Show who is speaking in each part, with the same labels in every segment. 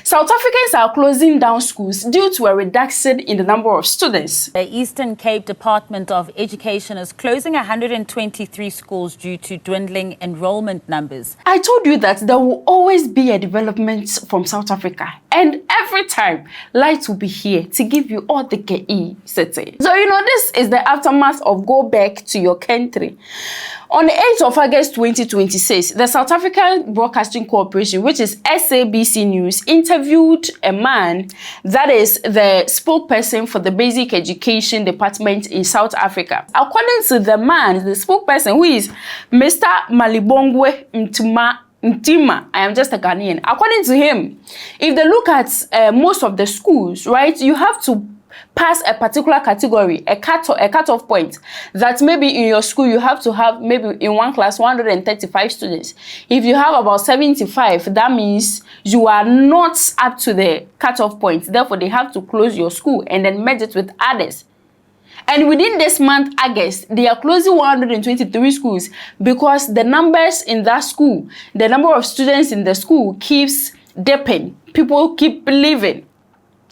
Speaker 1: South Africans are closing down schools due to a reduction in the number of students.
Speaker 2: The Eastern Cape Department of Education is closing 123 schools due to dwindling enrollment numbers.
Speaker 1: I told you that there will always be a development from South Africa, and every time, Light will be here to give you all the KE setting. So, this is the aftermath of Go Back to Your Country. On the 8th of August 2026, the South African Broadcasting Corporation, which is SABC News, interviewed a man that is the spokesperson for the Basic Education Department in South Africa. According to the man, the spokesperson, who is Mr. Malibongwe Ntima, I am just a Ghanaian. According to him, if they look at most of the schools, right, you have to pass a particular category, a cutoff point, that maybe in your school you have to have maybe in one class 135 students. If you have about 75, that means you are not up to the cutoff point. Therefore, they have to close your school and then merge it with others. And within this month, August, they are closing 123 schools because the numbers in that school, the number of students in the school keeps dipping. People keep leaving.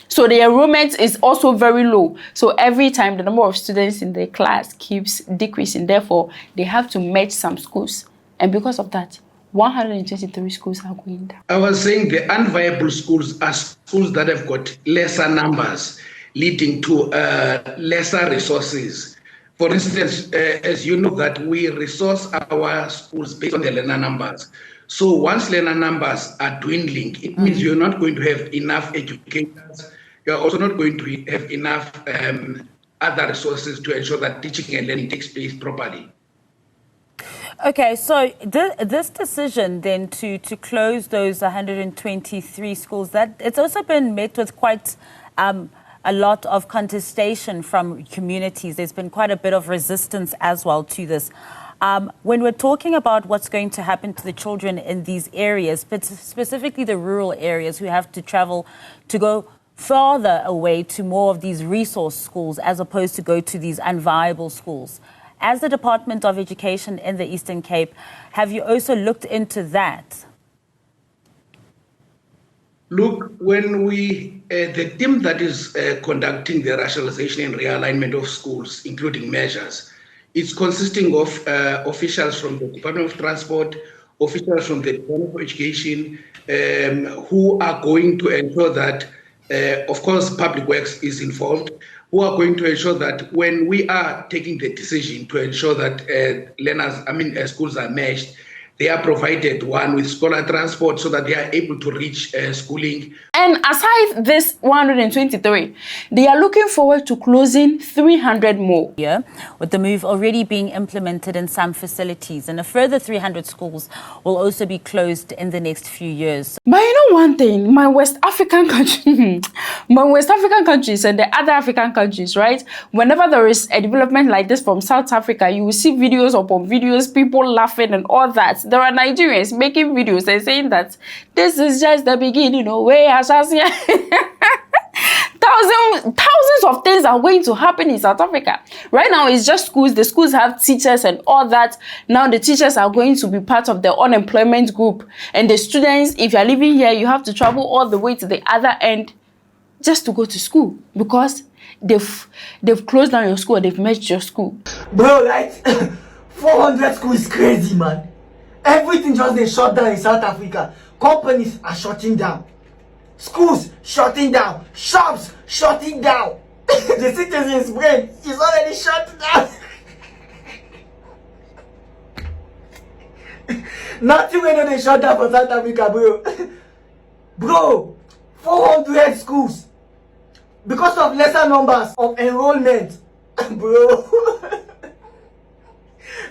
Speaker 1: So the enrollment is also very low. So every time the number of students in the class keeps decreasing. Therefore, they have to merge some schools. And because of that, 123 schools are going down.
Speaker 3: I was saying the unviable schools are schools that have got lesser numbers, leading to lesser resources. For instance, as you know, that we resource our schools based on the learner numbers. So once learner numbers are dwindling, it means you're not going to have enough educators. You're also not going to have enough other resources to ensure that teaching and learning takes place properly.
Speaker 2: Okay, so this decision then to close those 123 schools, that it's also been met with quite a lot of contestation from communities. There's been quite a bit of resistance as well to this. When we're talking about what's going to happen to the children in these areas, but specifically the rural areas who have to travel to go further away to more of these resource schools as opposed to go to these unviable schools. As the Department of Education in the Eastern Cape, have you also looked into that?
Speaker 3: Look, when the team that is conducting the rationalization and realignment of schools, including measures, it's consisting of officials from the Department of Transport, officials from the Department of Education, who are going to ensure that of course, Public Works is involved, who are going to ensure that when we are taking the decision to ensure that schools are merged, they are provided with scholar transport so that they are able to reach schooling.
Speaker 1: And aside this 123, they are looking forward to closing 300 more.
Speaker 2: Yeah, with the move already being implemented in some facilities, and a further 300 schools will also be closed in the next few years.
Speaker 1: But you know one thing, my West African countries and the other African countries, right? Whenever there is a development like this from South Africa, you will see videos upon videos, people laughing and all that. There are Nigerians making videos and saying that this is just the beginning, thousands of things are going to happen in South Africa. Right now, it's just schools. The schools have teachers and all that. Now the teachers are going to be part of the unemployment group. And the students, if you're living here, you have to travel all the way to the other end just to go to school because they've closed down your school, they've merged your school.
Speaker 4: Bro, like 400 schools is crazy, man. Everything just they shut down in South Africa. Companies are shutting down. Schools shutting down. Shops shutting down. The citizen's brain is already shut down. Nothing when they shut down for South Africa, bro. Bro, 400 schools. Because of lesser numbers of enrollment. Bro.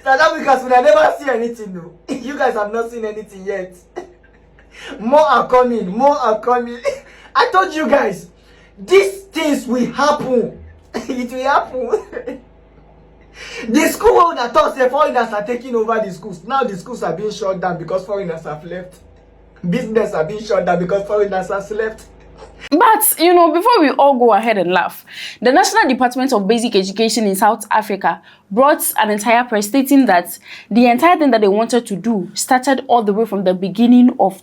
Speaker 4: South Africans will never see anything, though. You guys have not seen anything yet. More are coming, more are coming. I told you guys, these things will happen. It will happen. The school world that thought the foreigners are taking over the schools. Now the schools are being shut down because foreigners have left. Business are being shut down because foreigners have left.
Speaker 1: But, before we all go ahead and laugh, the National Department of Basic Education in South Africa brought an entire press stating that the entire thing that they wanted to do started all the way from the beginning of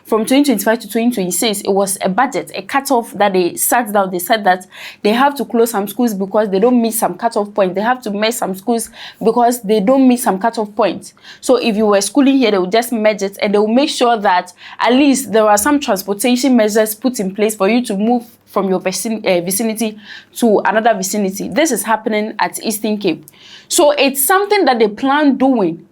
Speaker 1: from 2025 to 2026, it was a budget, a cutoff that they sat down. They said that they have to close some schools because they don't meet some cutoff points. They have to merge some schools because they don't meet some cutoff points. So if you were schooling here, they will just merge it, and they will make sure that at least there are some transportation measures put in place for you to move from your vicinity to another vicinity. This is happening at Eastern Cape. So it's something that they plan doing.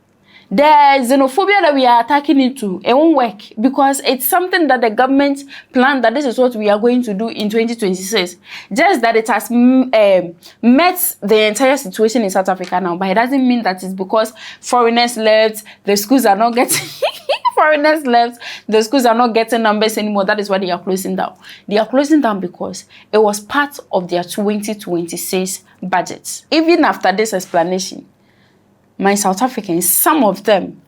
Speaker 1: The xenophobia that we are attacking into, it won't work because it's something that the government planned that this is what we are going to do in 2026. Just that it has met the entire situation in South Africa now, but it doesn't mean that it's because foreigners left, the schools are not getting foreigners left, the schools are not getting numbers anymore. That is why they are closing down. They are closing down because it was part of their 2026 budget. Even after this explanation, my South Africans, some of them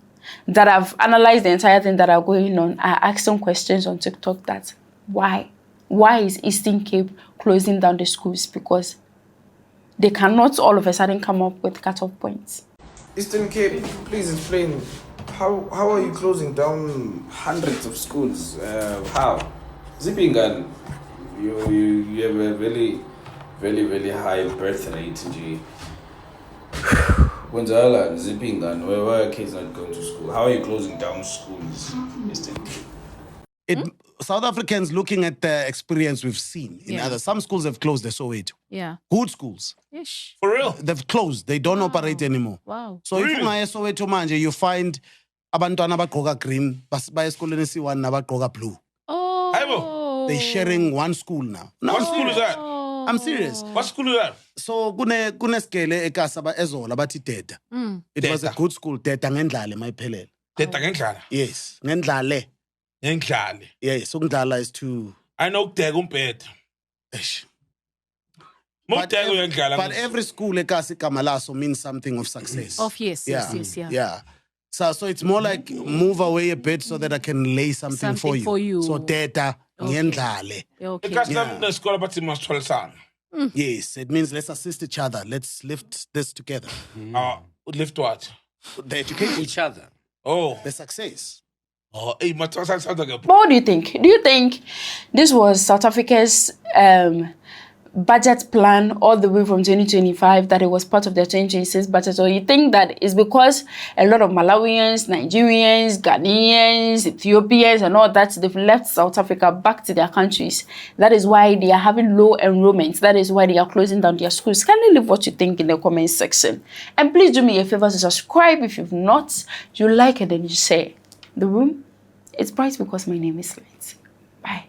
Speaker 1: that have analyzed the entire thing that are going on, are asking questions on TikTok that why is Eastern Cape closing down the schools? Because they cannot all of a sudden come up with cutoff points.
Speaker 5: Eastern Cape, please explain, how are you closing down hundreds of schools? How? Zipingan, you have a very, very, very high birth rate, G. Gonzala, Zipingan, where are kids not going to school? How are you closing down schools, Eastern Cape?
Speaker 6: South Africans looking at the experience we've seen in other, some schools have closed the Soweto.
Speaker 2: Yeah.
Speaker 6: Good schools.
Speaker 2: Ish.
Speaker 7: For real?
Speaker 6: They've closed. They don't operate anymore.
Speaker 2: Wow.
Speaker 6: So if ungaya Soweto manje, you find abantwana abagqoka green, baya esikoleni esiwani nabagqoka blue.
Speaker 2: Oh.
Speaker 6: They're sharing one school now. No,
Speaker 7: What school is that?
Speaker 6: I'm serious.
Speaker 7: What school is that?
Speaker 6: So kune skele ekasa ezola bathi Teta. It was a
Speaker 7: Teta.
Speaker 6: good school. Teta ngendlale mayiphelele.
Speaker 7: Teta ngendlala.
Speaker 6: Yes, ngendlale.
Speaker 7: Ngendlala.
Speaker 6: Yes, ukundlala is to
Speaker 7: I know ukudeka umphetho.
Speaker 6: Eish.
Speaker 7: Mukudeka uyendlala.
Speaker 6: But every school ekasi igama laso means something of success.
Speaker 2: Yes.
Speaker 6: Yeah. So it's more like move away a bit so that I can lay something for you. So Teta ngendlale.
Speaker 2: Okay.
Speaker 7: Because the school bathi masitholisana.
Speaker 6: Yes, it means let's assist each other. Let's lift this together.
Speaker 7: Lift what?
Speaker 6: The education,
Speaker 8: Each other.
Speaker 7: Oh.
Speaker 6: the success.
Speaker 7: Oh, hey, masitholisana sounds like a...
Speaker 1: But what do you think? Do you think this was South Africa's budget plan all the way from 2025, that it was part of their 2026 budget? Or you think that it's because a lot of Malawians, Nigerians, Ghanaians, Ethiopians and all that, they've left South Africa back to their countries? That is why they are having low enrollment. That is why they are closing down their schools. Kindly leave what you think in the comment section. And please do me a favor to subscribe if you've not. You like it and you share. The room, it's bright because my name is Light. Bye.